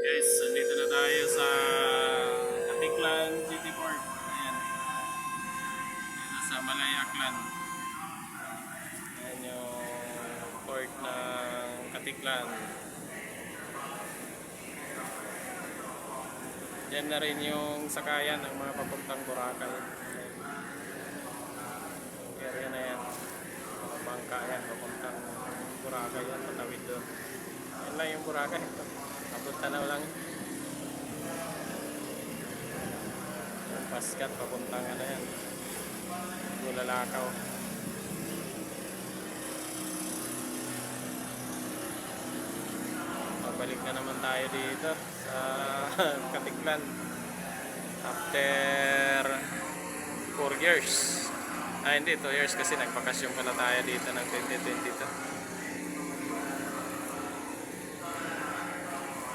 Guys, nandito na tayo sa Katiklan City Port. Ayan. Dito sa Malayaklan. Ayan yung port ng Katiklan. Yan na rin yung sakayan ng mga papuntang Boracay. Yung area na yan. Mga bangka yan, papuntang Boracay yan, patawid doon. Yan lang yung Boracay. Papunta na lang. Yung Paskat, papuntang ano yan. Bulalakaw. Pabalik na naman tayo dito sa Katiklan after 4 years. Hindi, 2 years kasi nagbakasyon pala tayo dito ng 2022.